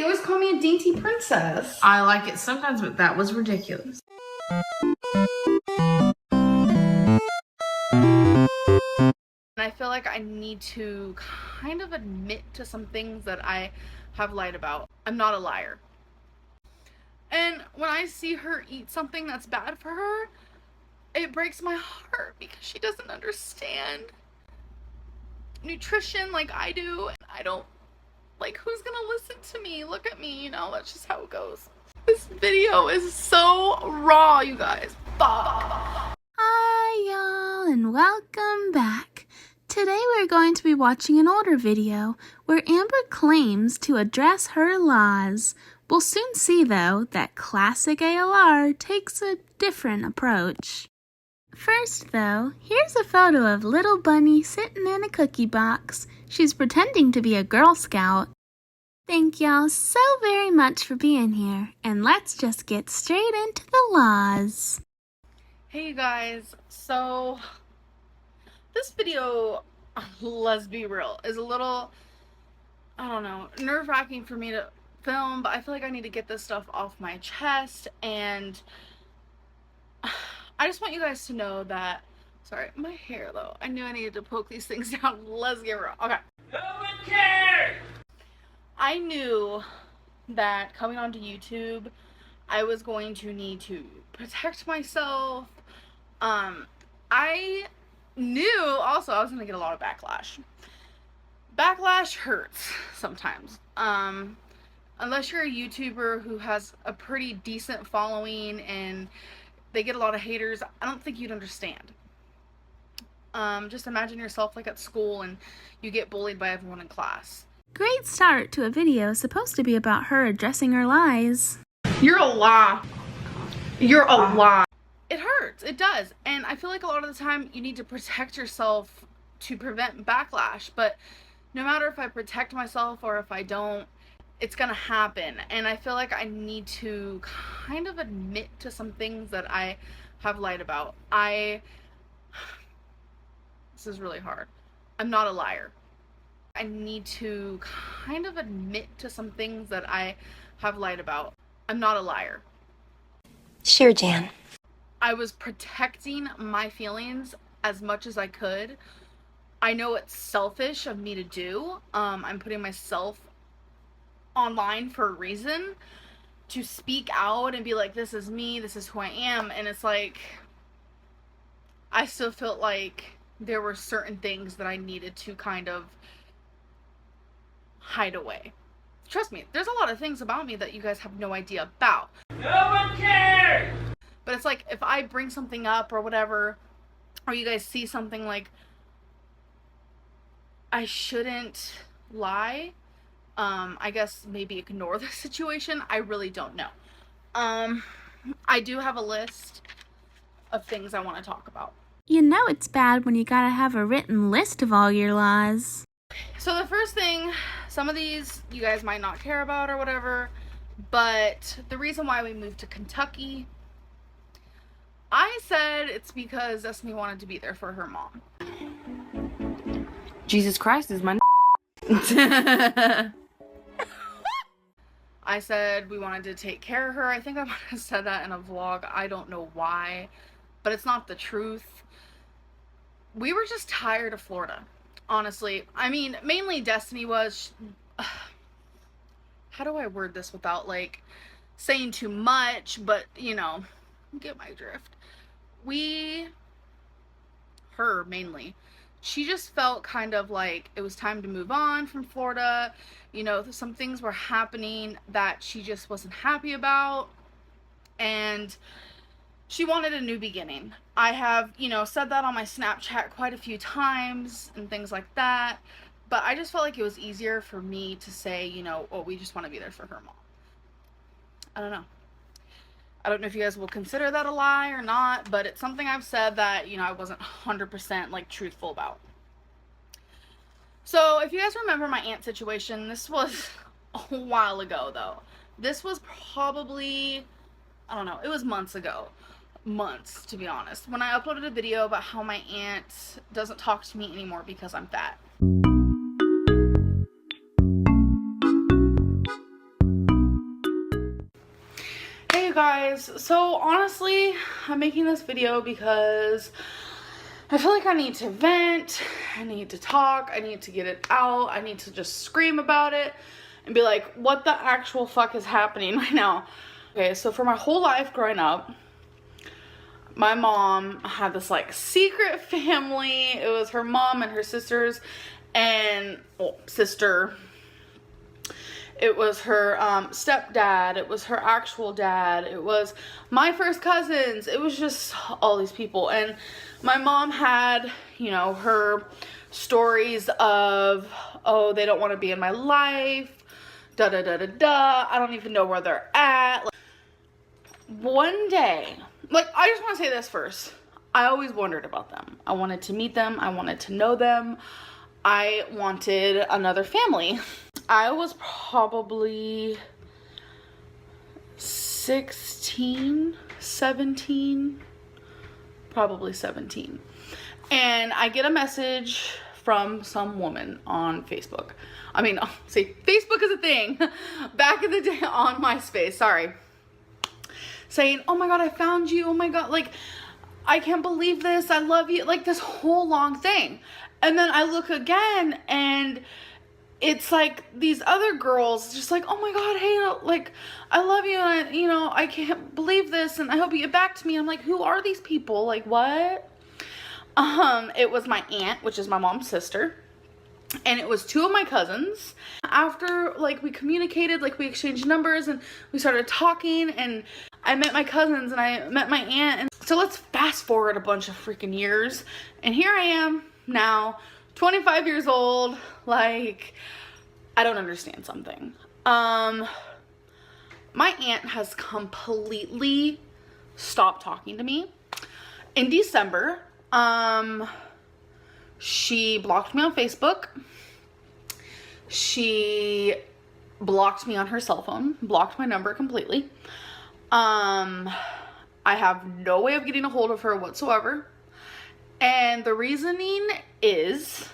You always call me a dainty princess. I like it sometimes, but that was ridiculous. I feel like I need to kind of admit to some things that I have lied about. I'm not a liar. And when I see her eat something that's bad for her, it breaks my heart because she doesn't understand nutrition like I do. I don't, like, who's gonna listen to me? Look at me, you know, that's just how it goes. This video is so raw, you guys. Fuck. Hi y'all and welcome back. Today we're going to be watching an older video where Amber claims to address her lies. We'll soon see though that classic ALR takes a different approach. First though, here's a photo of little Bunny sitting in a cookie box. She's pretending to be a Girl Scout. Thank y'all so very much for being here, and let's just get straight into the laws. Hey you guys, so this video, let's be real, is a little, I don't know, nerve-wracking for me to film, but I feel like I need to get this stuff off my chest, and I just want you guys to know that, sorry, my hair though, I knew I needed to poke these things down. Let's get real. Okay. No one cares! I knew that coming onto YouTube, I was going to need to protect myself. I knew also I was going to get a lot of backlash. Backlash hurts sometimes. Unless you're a YouTuber who has a pretty decent following and they get a lot of haters, I don't think you'd understand. Just imagine yourself like at school and you get bullied by everyone in class. Great start to a video supposed to be about her addressing her lies. You're a lie. You're a lie. It hurts. It does. And I feel like a lot of the time you need to protect yourself to prevent backlash. But no matter if I protect myself or if I don't, it's gonna happen. And I feel like I need to kind of admit to some things that I have lied about. This is really hard. I'm not a liar. I need to kind of admit to some things that I have lied about. I'm not a liar. Sure, Jan. I was protecting my feelings as much as I could. I know it's selfish of me to do. I'm putting myself online for a reason, to speak out and be like, this is me, this is who I am. And it's like, I still felt like there were certain things that I needed to kind of hide away. Trust me, there's a lot of things about me that you guys have no idea about. No one cares! But it's like, if I bring something up or whatever, or you guys see something, like, I shouldn't lie. I guess maybe ignore the situation. I really don't know. I do have a list of things I want to talk about. You know it's bad when you gotta have a written list of all your lies. So the first thing, some of these you guys might not care about or whatever, but the reason why we moved to Kentucky, I said it's because Destiny wanted to be there for her mom. Jesus Christ is my I said we wanted to take care of her. I think I might have said that in a vlog. I don't know why, but it's not the truth. We were just tired of Florida, honestly. I mean, mainly Destiny was... How do I word this without, like, saying too much, but, you know, get my drift. Her mainly, she just felt kind of like it was time to move on from Florida. You know, some things were happening that she just wasn't happy about, and she wanted a new beginning. I have, you know, said that on my Snapchat quite a few times and things like that, but I just felt like it was easier for me to say, you know, oh, we just want to be there for her mom. I don't know. I don't know if you guys will consider that a lie or not, but it's something I've said that, you know, I wasn't 100% like truthful about. So if you guys remember my aunt situation, this was a while ago though. This was probably, I don't know, it was months ago. Months, to be honest. When I uploaded a video about how my aunt doesn't talk to me anymore because I'm fat. guys, so honestly, I'm making this video because I feel like I need to vent, I need to talk, I need to get it out, I need to just scream about it and be like, what the actual fuck is happening right now? Okay, so for my whole life growing up, my mom had this like secret family. It was her mom and her sisters and, well, sister. It was her stepdad. It was her actual dad. It was my first cousins. It was just all these people. And my mom had, you know, her stories of, oh, they don't want to be in my life. Da da da da da. I don't even know where they're at. Like, one day, like, I just want to say this first. I always wondered about them. I wanted to meet them. I wanted to know them. I wanted another family. I was probably 16, 17, probably 17. And I get a message from some woman on Facebook. I mean, see, Facebook is a thing. Back in the day on MySpace, sorry. Saying, oh my God, I found you. Oh my God, like, I can't believe this. I love you. Like, this whole long thing. And then I look again and it's like these other girls just like, oh my God, hey, like, I love you. And you know, I can't believe this. And I hope you get back to me. I'm like, who are these people? Like, what? It was my aunt, which is my mom's sister. And it was two of my cousins. After, like, we communicated, like, we exchanged numbers and we started talking and I met my cousins and I met my aunt. And so let's fast forward a bunch of freaking years. And here I am now, 25 years old. Like, I don't understand something. My aunt has completely stopped talking to me. In December, she blocked me on Facebook. She blocked me on her cell phone, blocked my number completely. I have no way of getting a hold of her whatsoever. And the reasoning is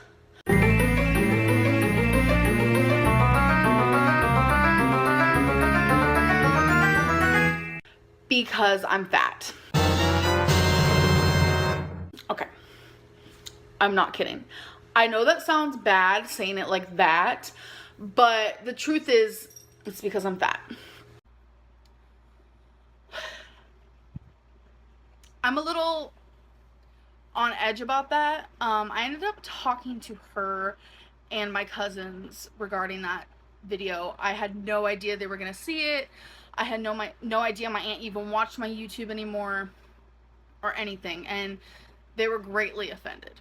because I'm fat. Okay. I'm not kidding. I know that sounds bad saying it like that, but the truth is it's because I'm fat. I'm a little on edge about that. I ended up talking to her and my cousins regarding that video. I had no idea they were gonna see it. I had no idea my aunt even watched my YouTube anymore or anything, and they were greatly offended.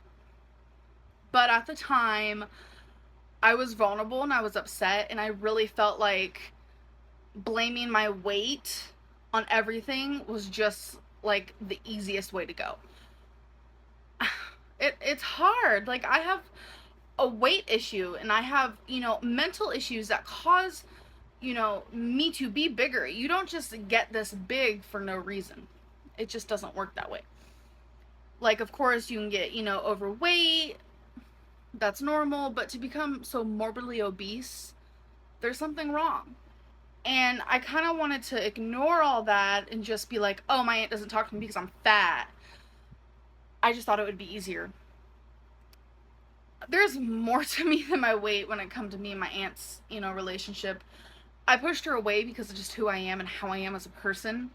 But at the time, I was vulnerable and I was upset, and I really felt like blaming my weight on everything was just like the easiest way to go. It's hard. Like, I have a weight issue and I have, you know, mental issues that cause, you know, me to be bigger. You don't just get this big for no reason. It just doesn't work that way. Like, of course, you can get, you know, overweight. That's normal. But to become so morbidly obese, there's something wrong. And I kind of wanted to ignore all that and just be like, oh, my aunt doesn't talk to me because I'm fat. I just thought it would be easier. There's more to me than my weight when it comes to me and my aunt's, you know, relationship. I pushed her away because of just who I am and how I am as a person.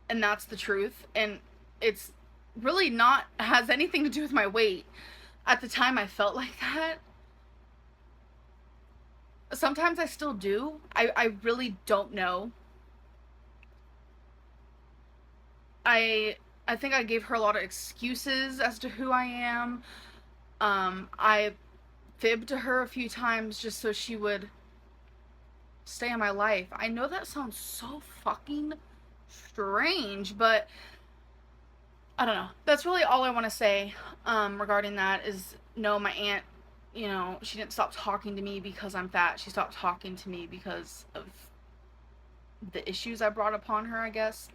And that's the truth. And it's really not has anything to do with my weight. At the time, I felt like that. Sometimes I still do. I really don't know. I think I gave her a lot of excuses as to who I am. I fibbed to her a few times just so she would stay in my life. I know that sounds so fucking strange, but I don't know. That's really all I want to say regarding that is, no, my aunt, you know, she didn't stop talking to me because I'm fat. She stopped talking to me because of the issues I brought upon her, I guess.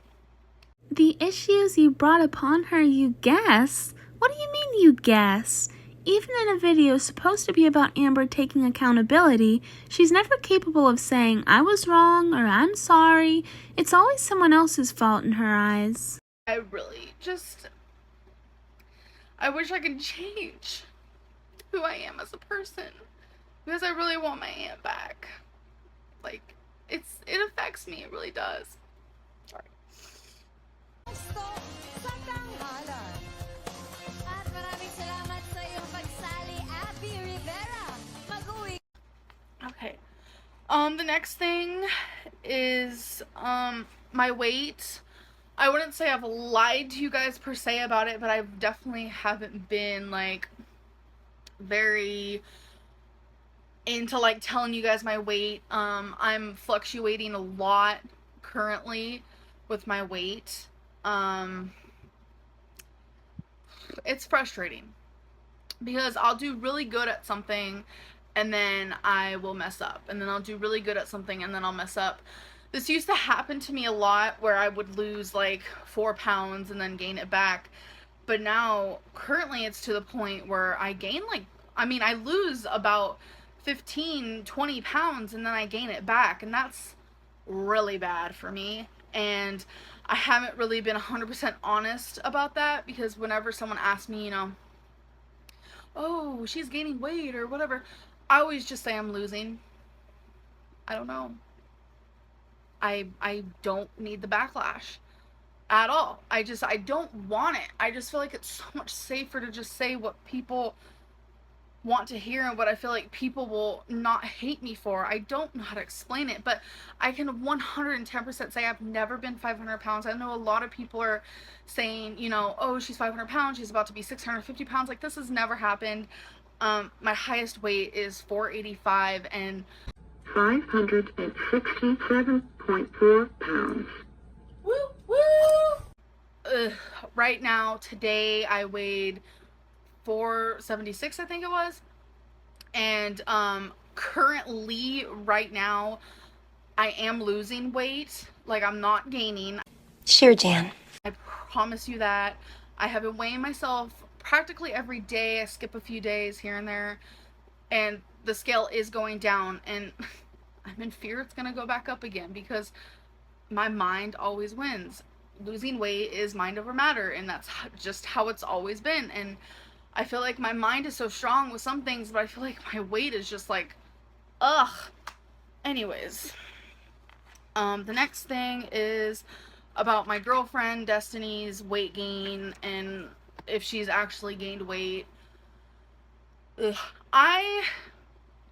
The issues you brought upon her, you guess? What do you mean you guess? Even in a video supposed to be about Amber taking accountability, she's never capable of saying, I was wrong or I'm sorry. It's always someone else's fault in her eyes. I wish I could change who I am as a person, because I really want my aunt back. Like, it affects me, it really does. Sorry. Okay. The next thing is my weight. I wouldn't say I've lied to you guys per se about it, but I definitely haven't been like very into like telling you guys my weight. I'm fluctuating a lot currently with my weight. It's frustrating because I'll do really good at something and then I will mess up, and then I'll do really good at something and then I'll mess up. This used to happen to me a lot, where I would lose like 4 pounds and then gain it back. But now, currently, it's to the point where I gain I lose about 15, 20 pounds and then I gain it back. And that's really bad for me. And I haven't really been 100% honest about that, because whenever someone asks me, oh, she's gaining weight or whatever, I always just say I'm losing. I don't know. I don't need the backlash at all. I don't want it. I just feel like it's so much safer to just say what people want to hear and what I feel like people will not hate me for. I don't know how to explain it, but I can 110% say I've never been 500 pounds. I know a lot of people are saying, oh, she's 500 pounds, she's about to be 650 pounds. Like, this has never happened. My highest weight is 485 and 567.4 pounds. Woo, woo! Right now, today, I weighed 476, I think it was. And currently, right now, I am losing weight. Like, I'm not gaining. Sure, Jan. I promise you that. I have been weighing myself practically every day. I skip a few days here and there. And the scale is going down. And I'm in fear it's going to go back up again, because my mind always wins. Losing weight is mind over matter, and that's just how it's always been. And I feel like my mind is so strong with some things, but I feel like my weight is just like, ugh. Anyways, the next thing is about my girlfriend Destiny's weight gain and if she's actually gained weight. Ugh. I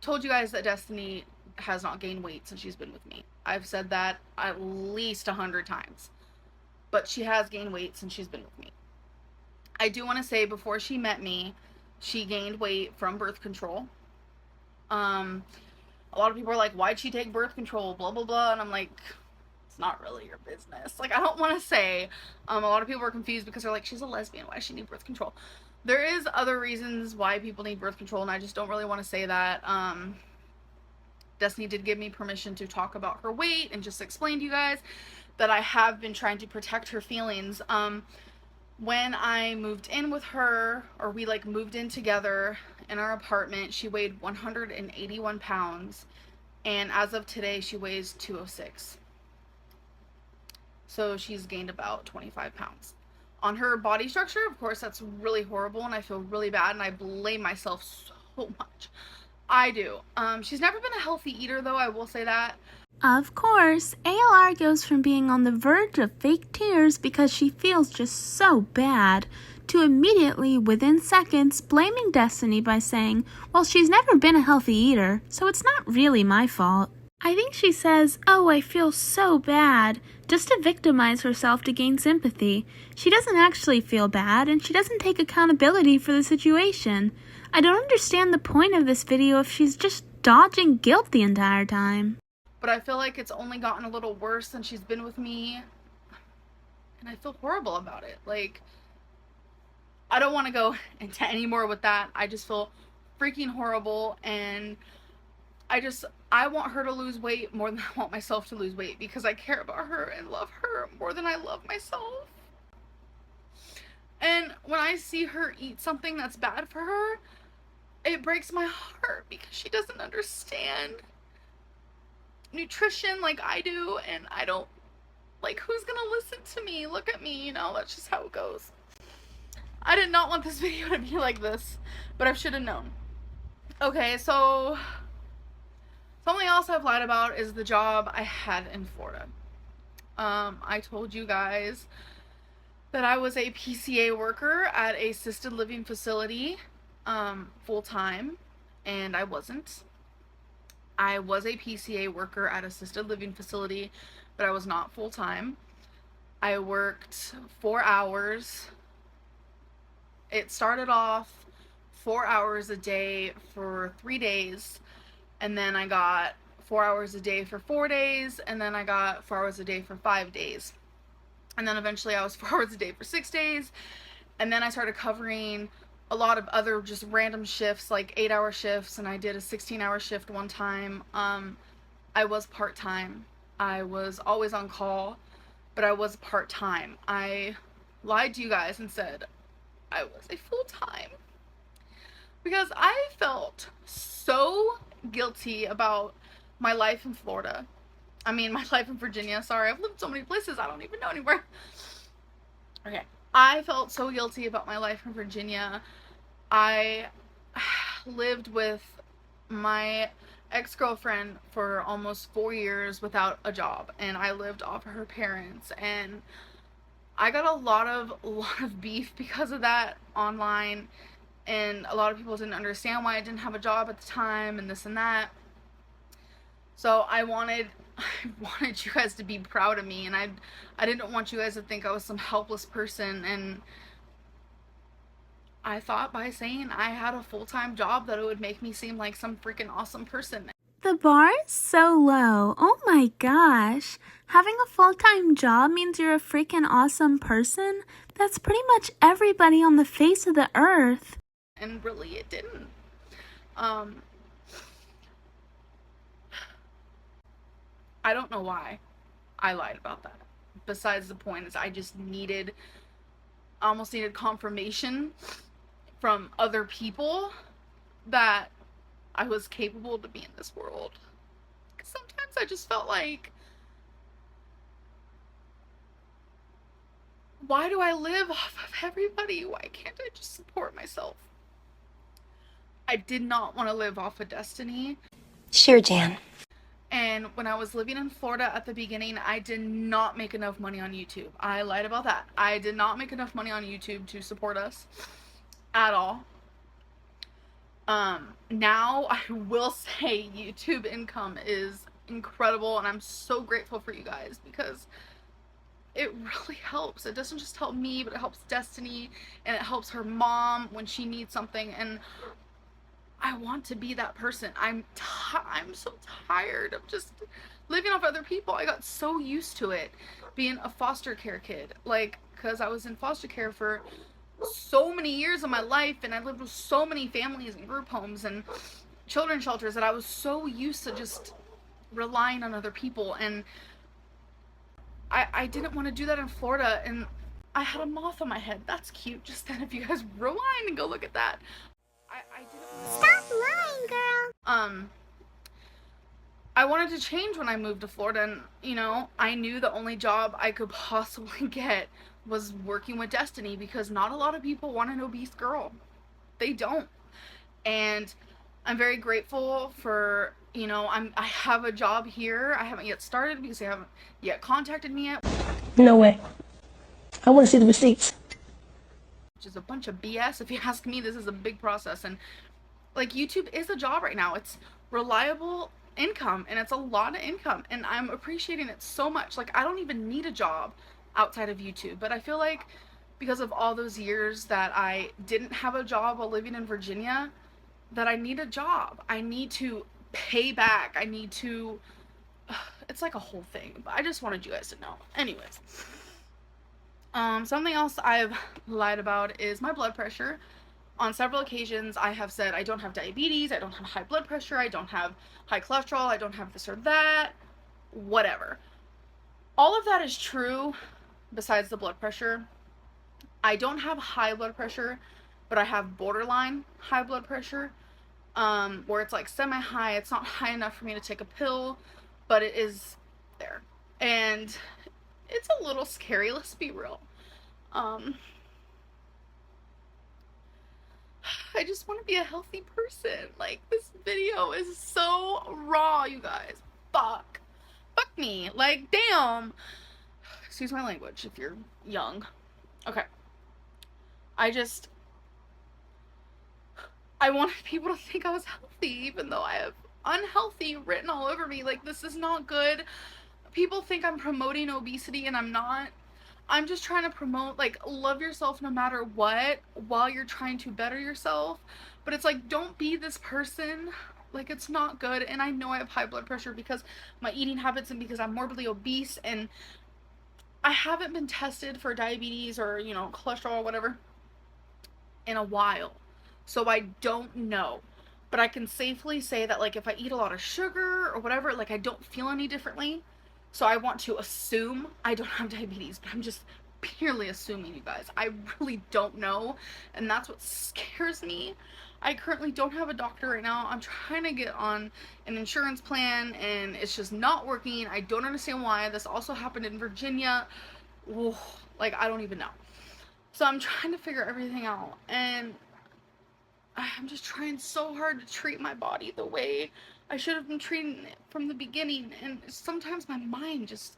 told you guys that Destiny has not gained weight since she's been with me. I've said that at least 100 times. But she has gained weight since she's been with me. I do want to say, before she met me, she gained weight from birth control. A lot of people are like, why'd she take birth control? Blah, blah, blah. And I'm like, it's not really your business. Like, I don't want to say. A lot of people are confused because they're like, she's a lesbian. Why does she need birth control? There is other reasons why people need birth control, and I just don't really want to say that. Destiny did give me permission to talk about her weight and just explain to you guys that I have been trying to protect her feelings. When I moved in with her, or we moved in together in our apartment, she weighed 181 pounds, and as of today she weighs 206. So she's gained about 25 pounds. On her body structure, of course, that's really horrible, and I feel really bad, and I blame myself so much. I do. She's never been a healthy eater, though, I will say that. Of course, ALR goes from being on the verge of fake tears because she feels just so bad, to immediately, within seconds, blaming Destiny by saying, well, she's never been a healthy eater, so it's not really my fault. I think she says, oh, I feel so bad, just to victimize herself to gain sympathy. She doesn't actually feel bad, and she doesn't take accountability for the situation. I don't understand the point of this video if she's just dodging guilt the entire time. But I feel like it's only gotten a little worse since she's been with me, and I feel horrible about it. Like, I don't want to go into any more with that. I just feel freaking horrible, and I want her to lose weight more than I want myself to lose weight, because I care about her and love her more than I love myself. And when I see her eat something that's bad for her, it breaks my heart because she doesn't understand nutrition like I do, and I don't, like, who's gonna listen to me? Look at me, you know, that's just how it goes. I did not want this video to be like this, but I should have known. Okay, so something else I've lied about is the job I had in Florida. I told you guys that I was a PCA worker at a assisted living facility, full-time, and I wasn't. I was a PCA worker at assisted living facility, but I was not full-time. I worked 4 hours. It started off 4 hours a day for 3 days, and then I got 4 hours a day for 4 days, and then I got 4 hours a day for 5 days. And then eventually I was 4 hours a day for 6 days, and then I started covering a lot of other just random shifts, like 8-hour shifts, and I did a 16-hour shift one time. I was part-time. I was always on call, but I was part-time. I lied to you guys and said I was a full-time because I felt so guilty about my life in Florida. I mean, my life in Virginia. Sorry, I've lived so many places I don't even know anywhere. Okay. I felt so guilty about my life in Virginia. I lived with my ex-girlfriend for almost 4 years without a job, and I lived off of her parents, and I got a lot of beef because of that online, and a lot of people didn't understand why I didn't have a job at the time and this and that. So I wanted you guys to be proud of me, and I didn't want you guys to think I was some helpless person, and I thought by saying I had a full-time job that it would make me seem like some freaking awesome person. The bar is so low. Oh my gosh. Having a full-time job means you're a freaking awesome person? That's pretty much everybody on the face of the earth. And really, it didn't. I don't know why I lied about that. Besides the point is I almost needed confirmation from other people that I was capable to be in this world. Because sometimes I just felt like, why do I live off of everybody? Why can't I just support myself? I did not want to live off of Destiny. Sure, Jan. And when I was living in Florida at the beginning, I did not make enough money on YouTube. I lied about that. I did not make enough money on YouTube to support us at all. Now I will say YouTube income is incredible, and I'm so grateful for you guys because it really helps. It doesn't just help me, but it helps Destiny, and it helps her mom when she needs something, and I want to be that person. I'm so tired of just living off other people. I got so used to it being a foster care kid, like, because I was in foster care for so many years of my life, and I lived with so many families and group homes and children's shelters that I was so used to just relying on other people, and I didn't want to do that in Florida, and I had a moth on my head. That's cute. Just then, if you guys rewind and go look at that. I didn't. Stop lying, girl. I wanted to change when I moved to Florida, and, you know, I knew the only job I could possibly get was working with Destiny, because not a lot of people want an obese girl. They don't. And I'm very grateful for, you know, I have a job here. I haven't yet started because they haven't yet contacted me yet. No way. I want to see the receipts. Which is a bunch of BS. If you ask me, this is a big process, and like, YouTube is a job right now. It's reliable income, and it's a lot of income, and I'm appreciating it so much. Like, I don't even need a job outside of YouTube, but I feel like because of all those years that I didn't have a job while living in Virginia, that I need a job. I need to pay back. I need to, it's like a whole thing, but I just wanted you guys to know. Anyways, something else I've lied about is my blood pressure. On several occasions, I have said I don't have diabetes, I don't have high blood pressure, I don't have high cholesterol, I don't have this or that, whatever. All of that is true, besides the blood pressure. I don't have high blood pressure, but I have borderline high blood pressure. where it's like semi-high. It's not high enough for me to take a pill, but it is there. And it's a little scary, let's be real. I just want to be a healthy person. Like, this video is so raw, you guys. Fuck me. Like, damn. Excuse my language if you're young. Okay. I wanted people to think I was healthy, even though I have unhealthy written all over me. Like, this is not good. People think I'm promoting obesity, and I'm not. I'm just trying to promote, like, love yourself no matter what while you're trying to better yourself. But it's like, don't be this person. Like, it's not good. And I know I have high blood pressure because my eating habits and because I'm morbidly obese, and I haven't been tested for diabetes or, you know, cholesterol or whatever in a while. So I don't know. But I can safely say that, like, if I eat a lot of sugar or whatever, like, I don't feel any differently. So I want to assume I don't have diabetes, but I'm just purely assuming, you guys. I really don't know, and that's what scares me. I currently don't have a doctor right now. I'm trying to get on an insurance plan, and it's just not working. I don't understand why. This also happened in Virginia. Ooh, like, I don't even know. So I'm trying to figure everything out, and I'm just trying so hard to treat my body the way I should have been treating it from the beginning. And sometimes my mind just,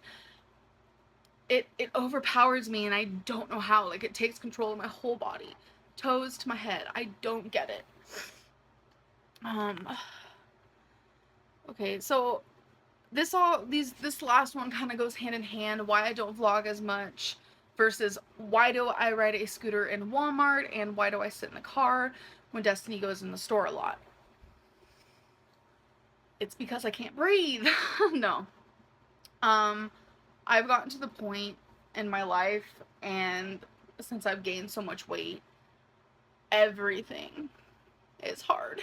it overpowers me, and I don't know how. Like, it takes control of my whole body, toes to my head. I don't get it. Okay, so this last one kind of goes hand in hand, why I don't vlog as much versus why do I ride a scooter in Walmart, and why do I sit in the car when Destiny goes in the store a lot. It's because I can't breathe. No. I've gotten to the point in my life, and since I've gained so much weight, everything is hard.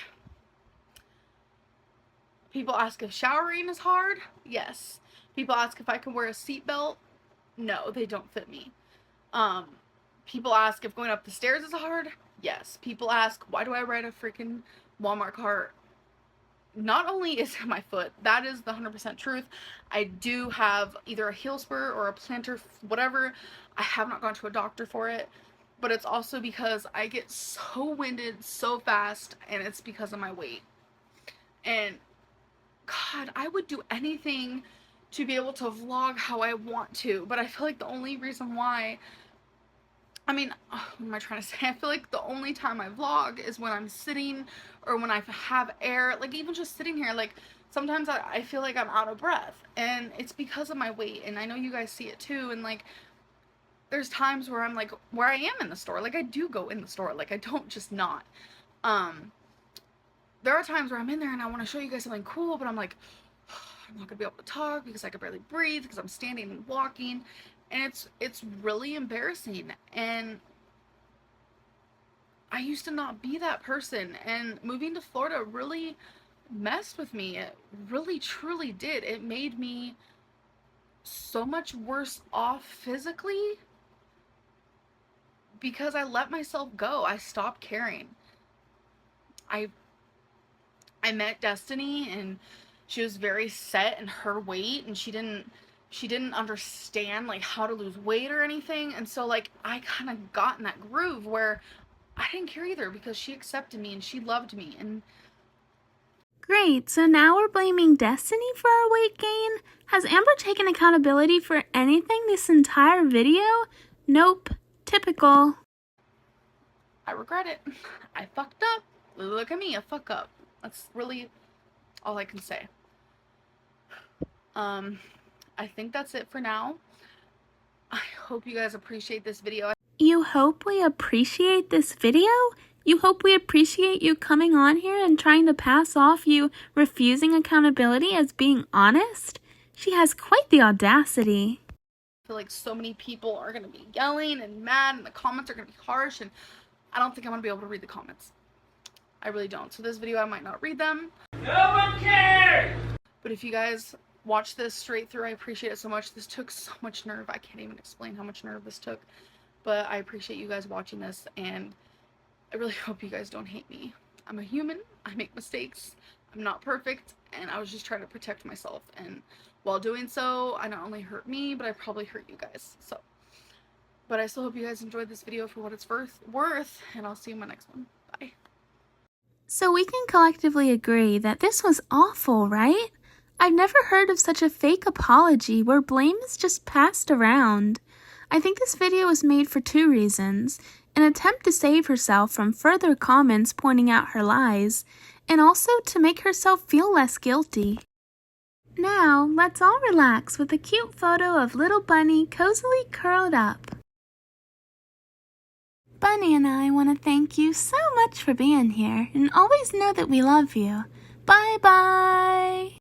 People ask if showering is hard. Yes. People ask if I can wear a seatbelt. No, they don't fit me. People ask if going up the stairs is hard. Yes. People ask, why do I ride a freaking Walmart cart? Not only is it my foot, that is the 100% truth. I do have either a heel spur or a plantar, whatever. I have not gone to a doctor for it, but it's also because I get so winded so fast, and it's because of my weight. And God, I would do anything to be able to vlog how I want to, but I feel like the only reason why, I mean, what am I trying to say? I feel like the only time I vlog is when I'm sitting or when I have air. Like, even just sitting here, like, sometimes I feel like I'm out of breath, and it's because of my weight, and I know you guys see it too. And like, there's times where I'm like, where I am in the store, like, I do go in the store, like, I don't just not. There are times where I'm in there and I want to show you guys something cool, but I'm like, I'm not gonna be able to talk because I can barely breathe because I'm standing and walking, and it's really embarrassing. And I used to not be that person, and moving to Florida really messed with me. It really truly did. It made me so much worse off physically because I let myself go. I stopped caring. I met Destiny, and she was very set in her weight, and she didn't understand like how to lose weight or anything. And so like, I kind of got in that groove where I didn't care either because she accepted me and she loved me. And Great, so now we're blaming Destiny for our weight gain? Has Amber taken accountability for anything this entire video? Nope. Typical. I regret it. I fucked up. Look at me, a fuck up. That's really all I can say. I think that's it for now. I hope you guys appreciate this video. You hope we appreciate this video? You hope we appreciate you coming on here and trying to pass off you refusing accountability as being honest? She has quite the audacity. I feel like so many people are going to be yelling and mad, and the comments are going to be harsh, and I don't think I'm going to be able to read the comments. I really don't. So this video, I might not read them. No one cares! But if you guys watch this straight through, I appreciate it so much. This took so much nerve. I can't even explain how much nerve this took. But I appreciate you guys watching this, and I really hope you guys don't hate me. I'm a human. I make mistakes. I'm not perfect, and I was just trying to protect myself. And while doing so, I not only hurt me, but I probably hurt you guys. So, but I still hope you guys enjoyed this video for what it's worth, and I'll see you in my next one. Bye. So we can collectively agree that this was awful, right? I've never heard of such a fake apology where blame is just passed around. I think this video was made for two reasons: an attempt to save herself from further comments pointing out her lies, and also to make herself feel less guilty. Now, let's all relax with a cute photo of little Bunny cozily curled up. Bunny and I want to thank you so much for being here, and always know that we love you. Bye-bye!